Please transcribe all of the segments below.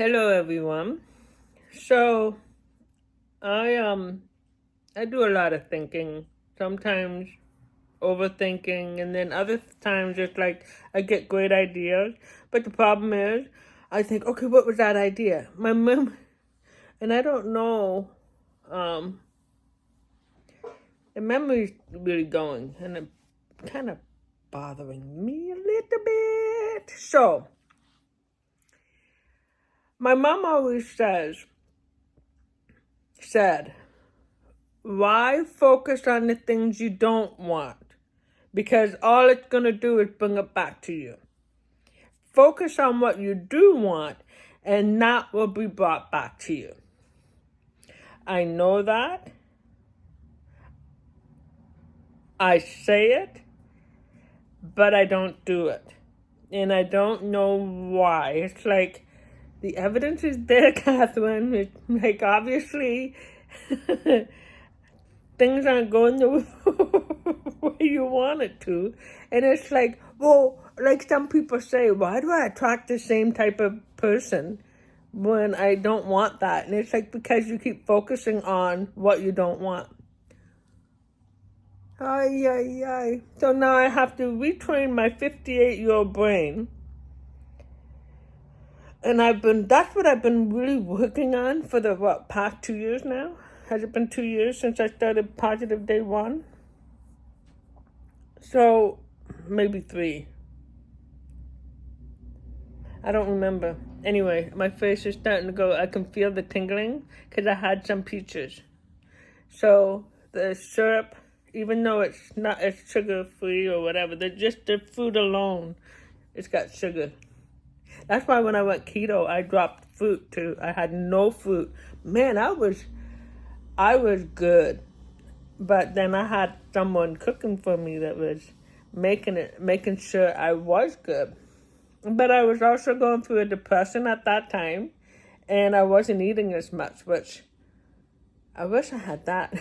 Hello everyone. So I do a lot of thinking. Sometimes overthinking, and then other times it's like I get great ideas. But the problem is I think, okay, what was that idea? My mem and I don't know, um the memory's really going, and it's kind of bothering me a little bit. So my mom always said, why focus on the things you don't want? Because all it's going to do is bring it back to you. Focus on what you do want, and that will be brought back to you. I know that. I say it, but I don't do it. And I don't know why. It's like the evidence is there, Catherine. It's like obviously things aren't going the way you want it to. And it's like, well, like some people say, why do I attract the same type of person when I don't want that? And it's like, because you keep focusing on what you don't want. Ay, ay, ay. So now I have to retrain my 58-year-old brain. And that's what I've been really working on for the, past 2 years now? Has it been 2 years since I started Positive Day 1? So, maybe 3. I don't remember. Anyway, my face is starting to go. I can feel the tingling because I had some peaches. So, the syrup, even though it's sugar-free or whatever, just the food alone, it's got sugar. That's why when I went keto, I dropped fruit too. I had no fruit. Man, I was good. But then I had someone cooking for me that was making sure I was good. But I was also going through a depression at that time, and I wasn't eating as much, which I wish I had that.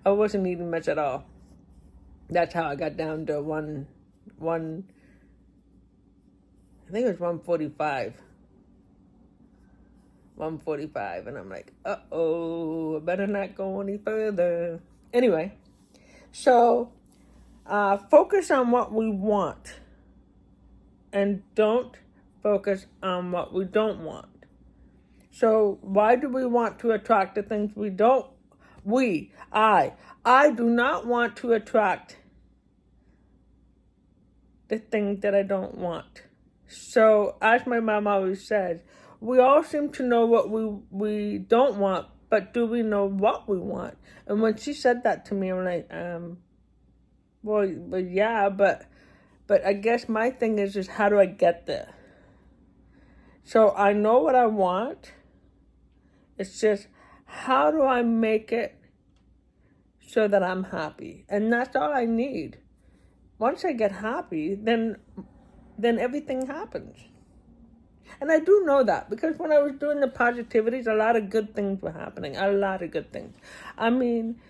I wasn't eating much at all. That's how I got down to I think it was 145. 145, and I'm like, I better not go any further. Anyway, so focus on what we want, and don't focus on what we don't want. So why do we want to attract the things we don't? I do not want to attract the things that I don't want. So as my mom always says, we all seem to know what we don't want, but do we know what we want? And when she said that to me, I'm like, well, yeah, but I guess my thing is how do I get there? So I know what I want. It's just, how do I make it so that I'm happy? And that's all I need. Once I get happy, then everything happens. And I do know that because when I was doing the positivities, a lot of good things were happening. A lot of good things. I mean,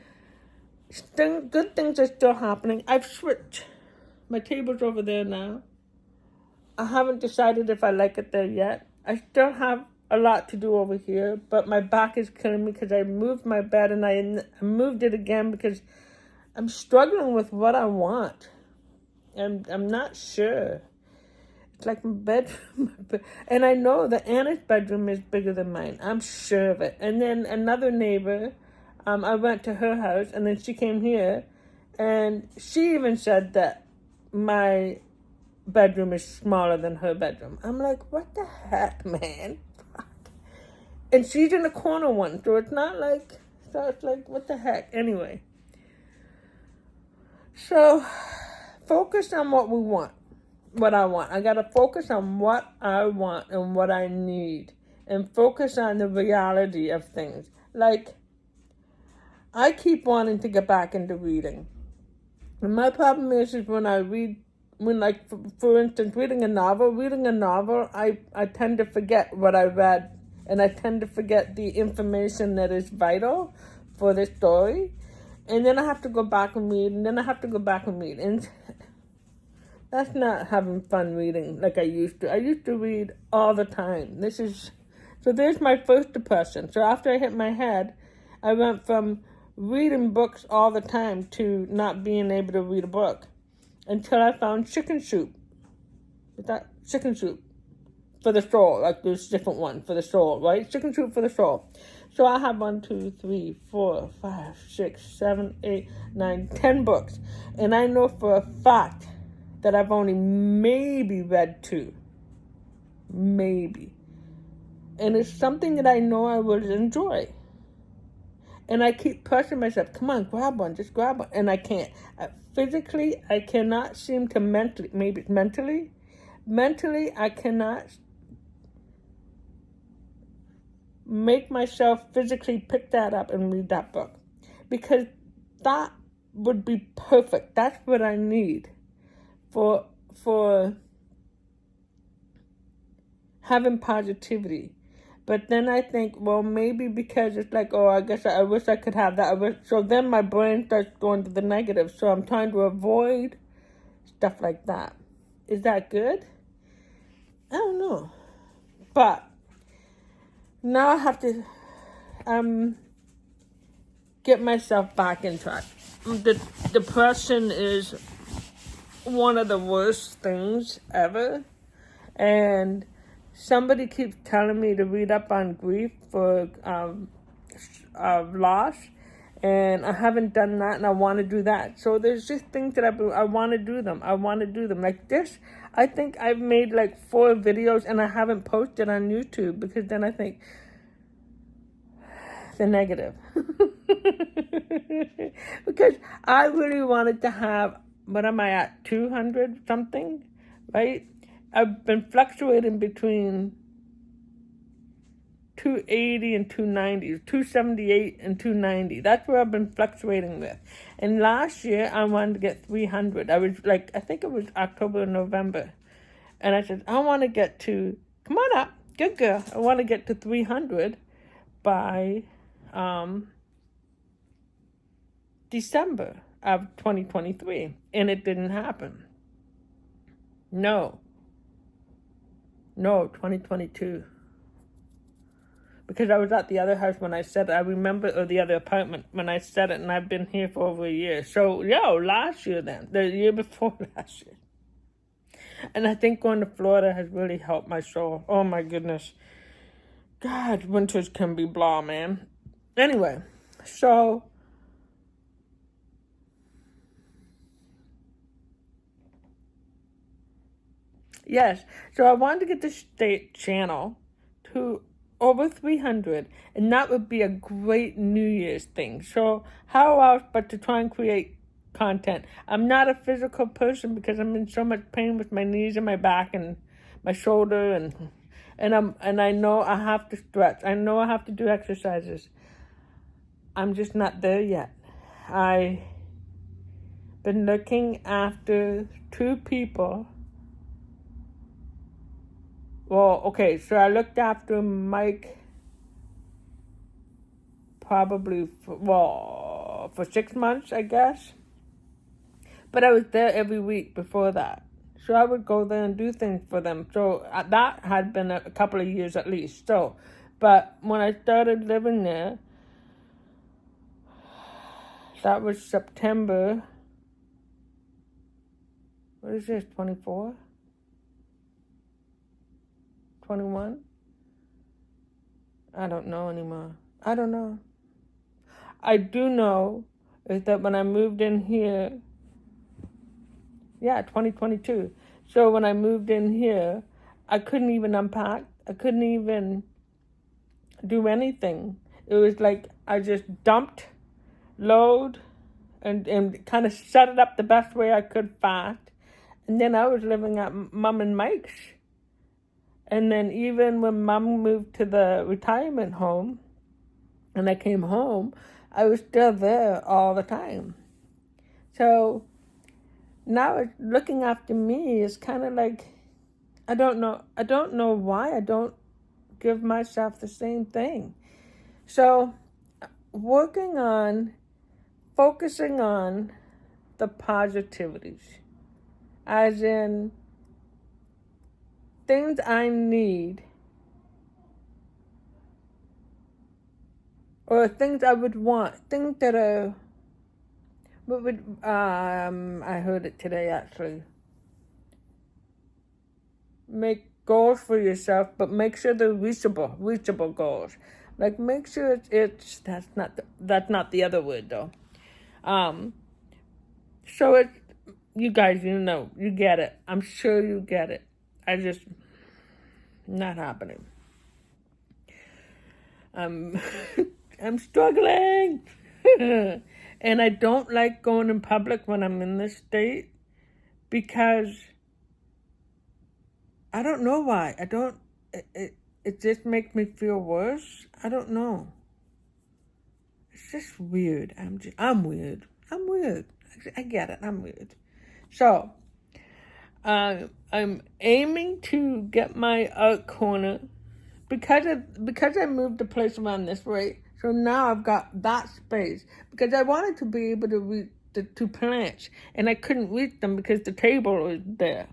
good things are still happening. I've switched. My table's over there now. I haven't decided if I like it there yet. I still have a lot to do over here, but my back is killing me because I moved my bed and I moved it again because I'm struggling with what I want. And I'm not sure. It's like my bedroom. And I know that Anna's bedroom is bigger than mine. I'm sure of it. And then another neighbor, I went to her house, and then she came here, and she even said that my bedroom is smaller than her bedroom. I'm like, what the heck, man? And she's in the corner one, so it's not like, so it's like, what the heck? Anyway. So, focus on what we want. What I want. I gotta focus on what I want and what I need, and focus on the reality of things. Like, I keep wanting to get back into reading, and my problem is when I read, like for instance, reading a novel, I tend to forget what I read, and I tend to forget the information that is vital for the story, and then I have to go back and read, and then I have to go back and read, and That's not having fun reading like I used to. I used to read all the time. So there's my first depression. So after I hit my head, I went from reading books all the time to not being able to read a book until I found Chicken Soup. Is that Chicken Soup for the soul? Like there's different one for the soul, right? Chicken Soup for the soul. So I have 1, 2, 3, 4, 5, 6, 7, 8, 9, 10 books. And I know for a fact that I've only maybe read 2. Maybe. And it's something that I know I would enjoy. And I keep pressing myself, come on, grab one, just grab one. And I can't. Physically, I cannot seem to mentally, I cannot make myself physically pick that up and read that book. Because that would be perfect. That's what I need for having positivity. But then I think, well, maybe because it's like, oh, I guess I wish I could have that. So then my brain starts going to the negative. So I'm trying to avoid stuff like that. Is that good? I don't know. But now I have to get myself back in track. The depression is one of the worst things ever. And somebody keeps telling me to read up on grief for loss, and I haven't done that, and I want to do that. So there's just things that I want to do them. Like this, I think I've made like 4 videos, and I haven't posted on YouTube because then I think the negative. Because I really wanted to have, what am I at, 200 something, right? I've been fluctuating between 280 and 290, 278 and 290. That's where I've been fluctuating with. And last year, I wanted to get 300. I was like, I think it was October or November. And I said, I want to get to, come on up, good girl. I want to get to 300 by December of 2023. And it didn't happen. No, 2022. Because I was at the other house when I said it. I remember, or the other apartment when I said it, and I've been here for over a year. So, last year then. The year before last year. And I think going to Florida has really helped my soul. Oh, my goodness. God, winters can be blah, man. Anyway, so yes. So I wanted to get the state channel to over 300, and that would be a great New Year's thing. So how else but to try and create content? I'm not a physical person because I'm in so much pain with my knees and my back and my shoulder, and I know I have to stretch. I know I have to do exercises. I'm just not there yet. I've been looking after 2 people. Well, okay, so I looked after Mike probably for 6 months, I guess. But I was there every week before that. So I would go there and do things for them. So that had been a couple of years at least. So, but when I started living there, that was September. What is this, 24? 21? I don't know anymore. I don't know. I do know is that when I moved in here, 2022. So when I moved in here, I couldn't even unpack. I couldn't even do anything. It was like I just dumped, load, and kind of set it up the best way I could fast. And then I was living at Mom and Mike's. And then even when Mom moved to the retirement home and I came home, I was still there all the time. So now looking after me is kind of like, I don't know why I don't give myself the same thing. So focusing on the positivities. as in things I need or things I would want, things that are, what would, I heard it today actually. Make goals for yourself, but make sure they're reachable goals. Like make sure it's that's not the other word though. So it's, you guys, you get it. I'm sure you get it. Not happening. I'm struggling. And I don't like going in public when I'm in this state because I don't know why. It just makes me feel worse. I don't know. It's just weird. I'm weird. I'm weird. I get it. I'm weird. So, I'm aiming to get my art corner because I moved the place around this way. So now I've got that space because I wanted to be able to reach the two plants and I couldn't reach them because the table was there.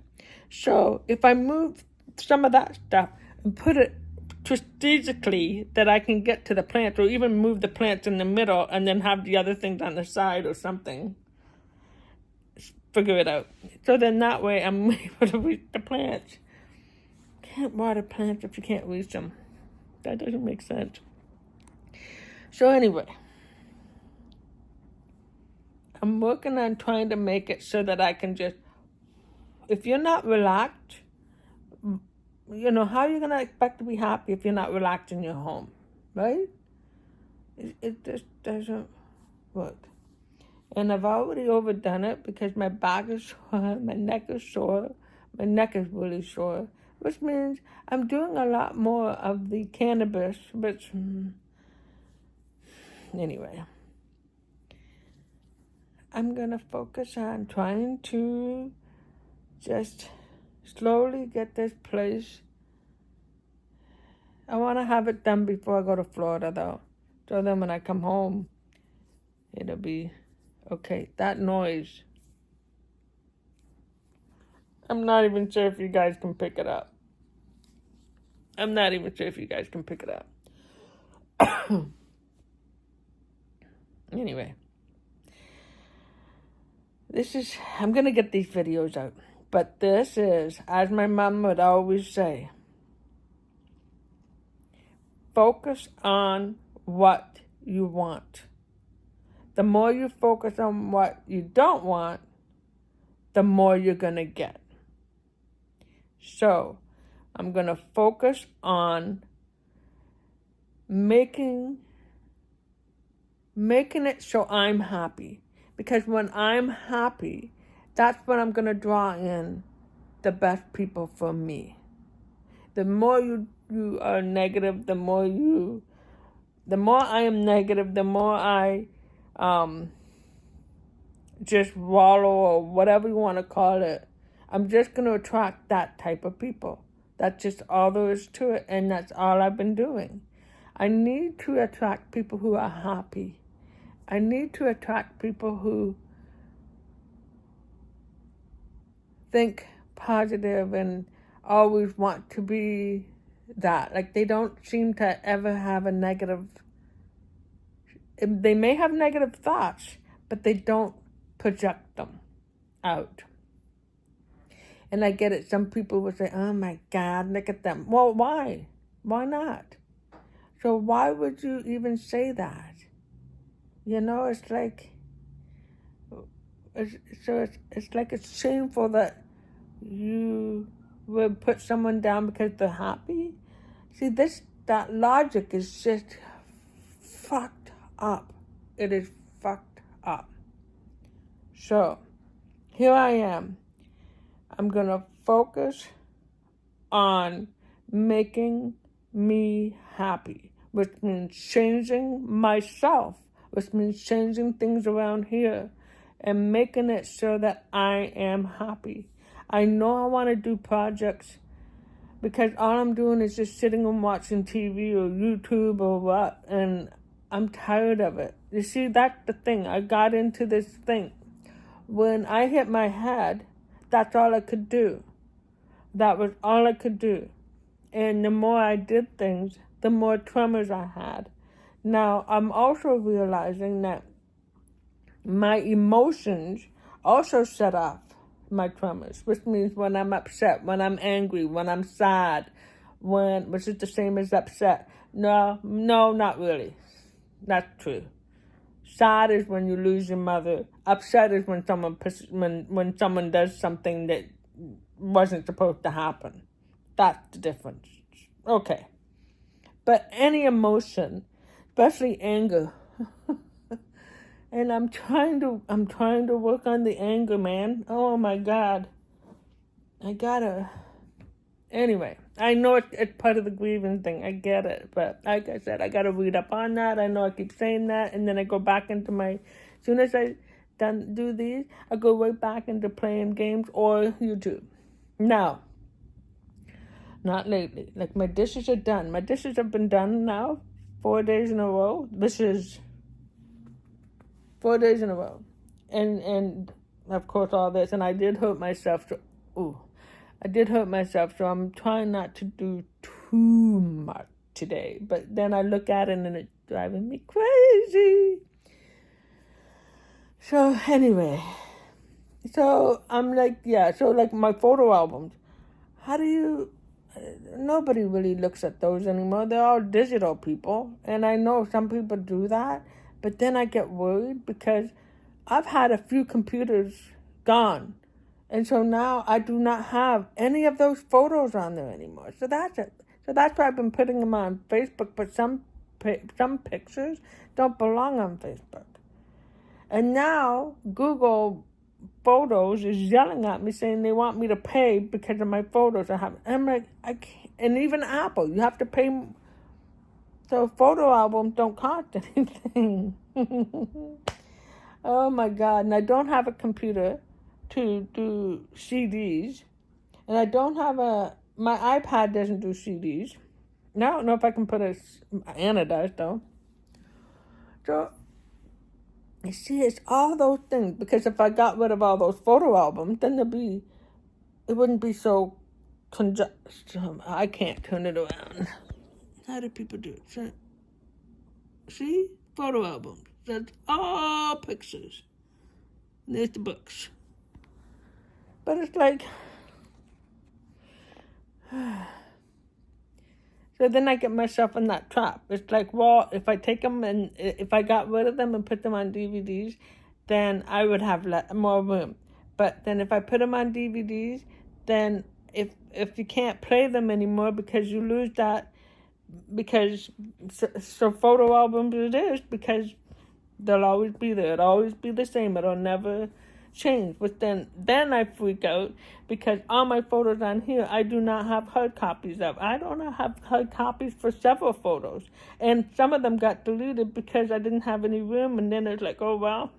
So if I move some of that stuff and put it strategically that I can get to the plants, or even move the plants in the middle and then have the other things on the side or something. Figure it out. So then that way I'm able to reach the plants. Can't water plants if you can't reach them. That doesn't make sense. So anyway, I'm working on trying to make it so that I can just, if you're not relaxed, how are you going to expect to be happy if you're not relaxed in your home, right? It just doesn't work. And I've already overdone it because my back is sore, my neck is sore, my neck is really sore, which means I'm doing a lot more of the cannabis, which, anyway. I'm going to focus on trying to just slowly get this place. I want to have it done before I go to Florida, though. So then when I come home, it'll be okay. That noise, I'm not even sure if you guys can pick it up. Anyway. I'm going to get these videos out. But this is, as my mom would always say, focus on what you want. The more you focus on what you don't want, the more you're going to get. So, I'm going to focus on making it so I'm happy. Because when I'm happy, that's when I'm going to draw in the best people for me. The more you are negative, the more I am negative, the more I just wallow or whatever you want to call it. I'm just going to attract that type of people. That's just all there is to it, and that's all I've been doing. I need to attract people who are happy. I need to attract people who think positive and always want to be that. Like they don't seem to ever have a negative, they may have negative thoughts, but they don't project them out. And I get it, some people will say, oh my God, look at them. Well, why? Why not? So why would you even say that? It's like, it's like it's shameful that you would put someone down because they're happy. See, that logic is just fucked up. It is fucked up. So, here I am. I'm going to focus on making me happy, which means changing myself, which means changing things around here and making it so that I am happy. I know I want to do projects because all I'm doing is just sitting and watching TV or YouTube or what, and I'm tired of it. You see, that's the thing. I got into this thing. When I hit my head, that's all I could do. That was all I could do. And the more I did things, the more tremors I had. Now, I'm also realizing that my emotions also set off my tremors, which means when I'm upset, when I'm angry, when I'm sad, which is the same as upset. No, not really. That's true. Sad is when you lose your mother. Upset is when someone does something that wasn't supposed to happen. That's the difference. Okay. But any emotion, especially anger, and I'm trying to work on the anger, man. Oh my God. Anyway, I know it's part of the grieving thing. I get it. But like I said, I gotta read up on that. I know I keep saying that, and then I go back into as soon as I do these, I go right back into playing games or YouTube. Now, not lately. Like, my dishes are done. My dishes have been done now 4 days in a row. This is 4 days in a row. And of course all this. And I did hurt myself. I did hurt myself. So I'm trying not to do too much today. But then I look at it and it's driving me crazy. So anyway. So I'm like, yeah. So like my photo albums. Nobody really looks at those anymore. They're all digital people. And I know some people do that. But then I get worried because I've had a few computers gone. And so now I do not have any of those photos on there anymore. So that's it. So that's why I've been putting them on Facebook. But some pictures don't belong on Facebook. And now Google Photos is yelling at me saying they want me to pay because of my photos. I'm like, I can't. And even Apple, you have to pay. So photo albums don't cost anything. Oh my God. And I don't have a computer to do CDs. And I don't have my iPad doesn't do CDs. Now I don't know if I can put Anna does though. So, you see, it's all those things. Because if I got rid of all those photo albums, then it wouldn't be so I can't turn it around. How do people do it? See? Photo albums. That's all pictures. And there's the books. But it's like... So then I get myself in that trap. It's like, well, if I take them and if I got rid of them and put them on DVDs, then I would have more room. But then if I put them on DVDs, then if you can't play them anymore because you lose that, because so photo albums it is, because they'll always be there. It'll always be the same. It'll never change. But then I freak out because all my photos on here I do not have hard copies of. I don't have hard copies for several photos, and some of them got deleted because I didn't have any room. And then it's like, oh well,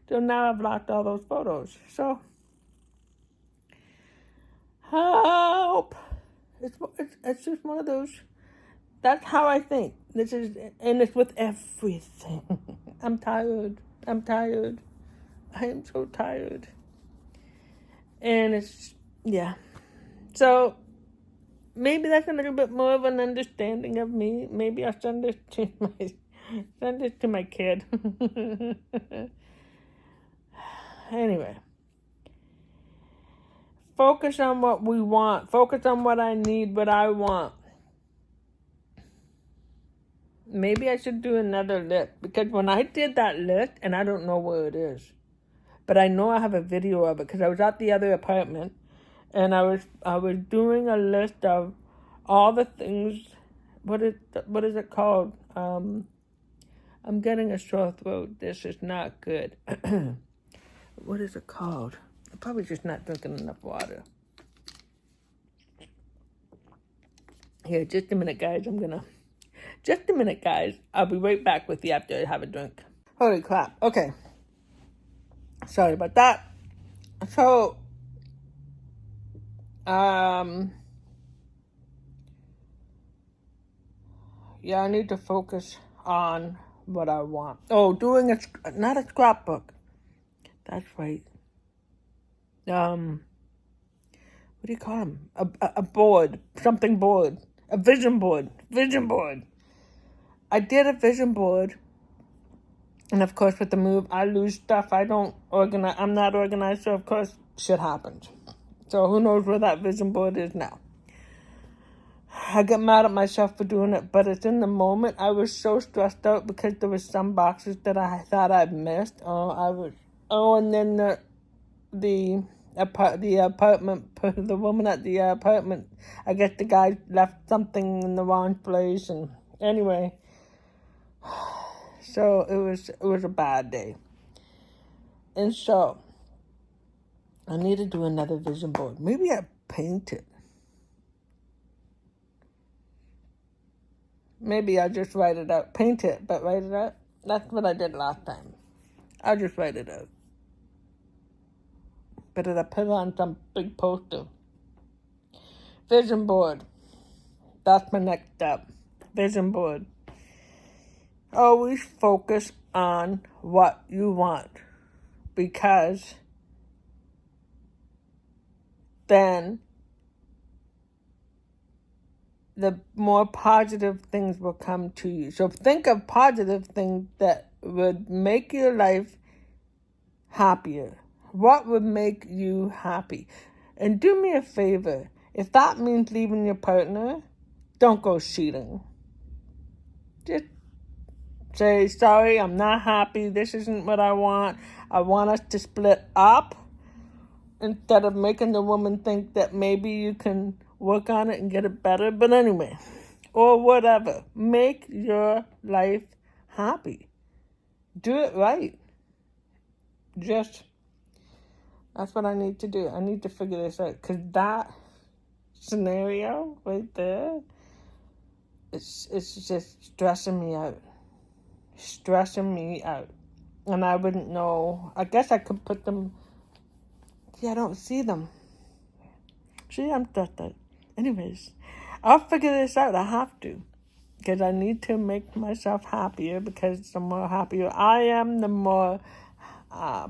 so now I've lost all those photos. So help! It's just one of those. That's how I think. And it's with everything. I'm tired. I am so tired. And it's, yeah. So, maybe that's a little bit more of an understanding of me. Maybe I'll send this to my kid. Anyway. Focus on what we want. Focus on what I need, what I want. Maybe I should do another list. Because when I did that list, and I don't know where it is, but I know I have a video of it because I was at the other apartment and I was doing a list of all the things. What is it called? I'm getting a sore throat. This is not good. What is it called? I'm probably just not drinking enough water. Here, just a minute, guys. Just a minute, guys. I'll be right back with you after I have a drink. Holy crap. Okay. Sorry about that. So, yeah, I need to focus on what I want. Oh, not a scrapbook. That's right. what do you call them? A board, something board, a vision board, I did a vision board, and of course with the move, I lose stuff. I don't organize. I'm not organized, so of course shit happens. So who knows where that vision board is now? I get mad at myself for doing it, but it's in the moment. I was so stressed out because there was some boxes that I thought I'd missed. And then the apartment, the woman at the apartment, I guess the guy left something in the wrong place, and anyway, so it was a bad day, and so I need to do another vision board. Maybe I paint it. Maybe I'll just write it out. Paint it, but write it out. That's what I did last time. I'll just write it out. But I put it on some big poster. Vision board. That's my next step. Vision board. Always focus on what you want, because then the more positive things will come to you. So think of positive things that would make your life happier. What would make you happy? And do me a favor. If that means leaving your partner, don't go cheating. Just say, sorry, I'm not happy. This isn't what I want. I want us to split up. Instead of making the woman think that maybe you can work on it and get it better. But anyway, or whatever. Make your life happy. Do it right. That's what I need to do. I need to figure this out. Because that scenario right there, it's just stressing me out. And I wouldn't know. I guess I could put them. See, I don't see them. See, I'm stressed out. Anyways, I'll figure this out. I have to. Because I need to make myself happier. Because the more happier I am, the more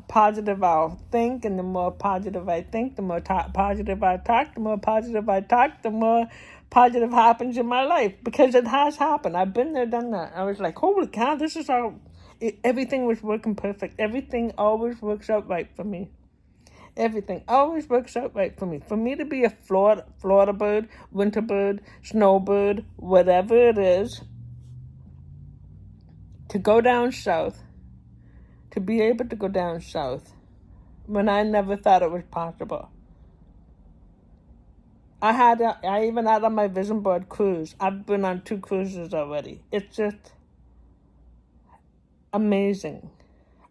positive I'll think. And the more positive I think, the more positive I talk. The more positive I talk, the more positive happens in my life. Because it has happened. I've been there, done that. I was like, holy cow, this is how... Everything was working perfect. Everything always works out right for me. Everything always works out right for me. For me to be a Florida bird, winter bird, snowbird, whatever it is, to go down south, to be able to go down south, when I never thought it was possible. I even had on my vision board cruise. I've been on 2 cruises already. It's just amazing.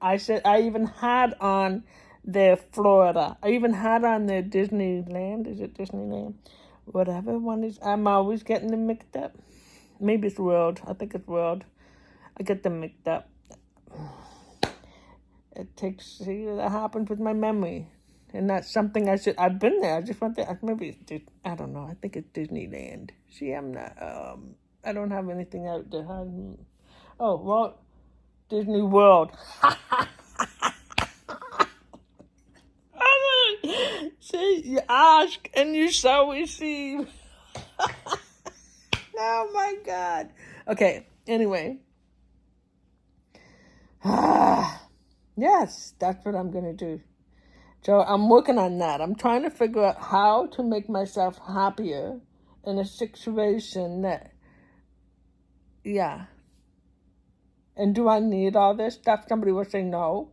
I even had on their Florida. I even had on their Disneyland. Is it Disneyland? Whatever one is. I'm always getting them mixed up. Maybe it's World. I think it's World. I get them mixed up. That happens with my memory. And that's something I've been there. I just went there. Maybe it's, I don't know. I think it's Disneyland. See, I'm not, I don't have anything out there. Oh, well, Disney World. See, you ask and you shall receive. Oh my God. Okay, anyway. Yes, that's what I'm going to do. So I'm working on that. I'm trying to figure out how to make myself happier in a situation that, yeah. And do I need all this stuff? Somebody will say no.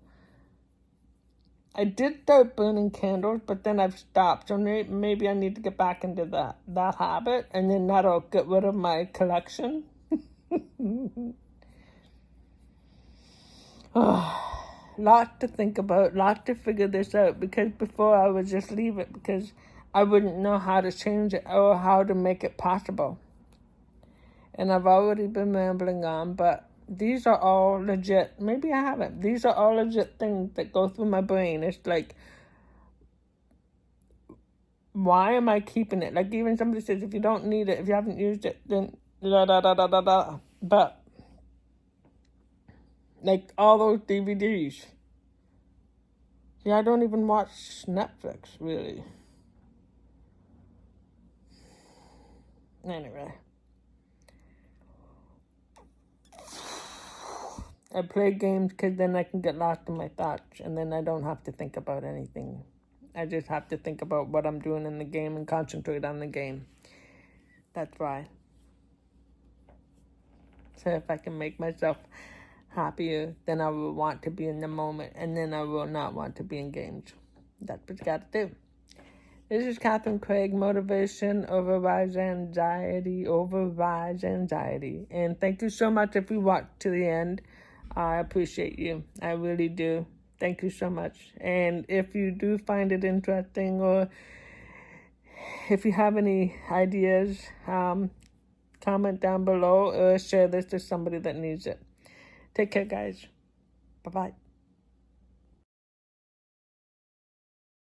I did start burning candles, but then I've stopped. So maybe I need to get back into that habit, and then that'll get rid of my collection. Lot to think about, lot to figure this out, because before I would just leave it because I wouldn't know how to change it or how to make it possible. And I've already been rambling on, but these are all legit. Maybe I haven't. These are all legit things that go through my brain. It's like, why am I keeping it? Like even somebody says, if you don't need it, if you haven't used it, then da da da da da da. But like all those DVDs. See, I don't even watch Netflix, really. Anyway. I play games because then I can get lost in my thoughts, and then I don't have to think about anything. I just have to think about what I'm doing in the game and concentrate on the game. That's why. So if I can make myself happier, then I will want to be in the moment, and then I will not want to be in games. That's what you got to do. This is Catherine Craig, Motivation Overrides Anxiety. And thank you so much if you watched to the end. I appreciate you. I really do. Thank you so much. And if you do find it interesting, or if you have any ideas, comment down below or share this to somebody that needs it. Take care, guys. Bye-bye.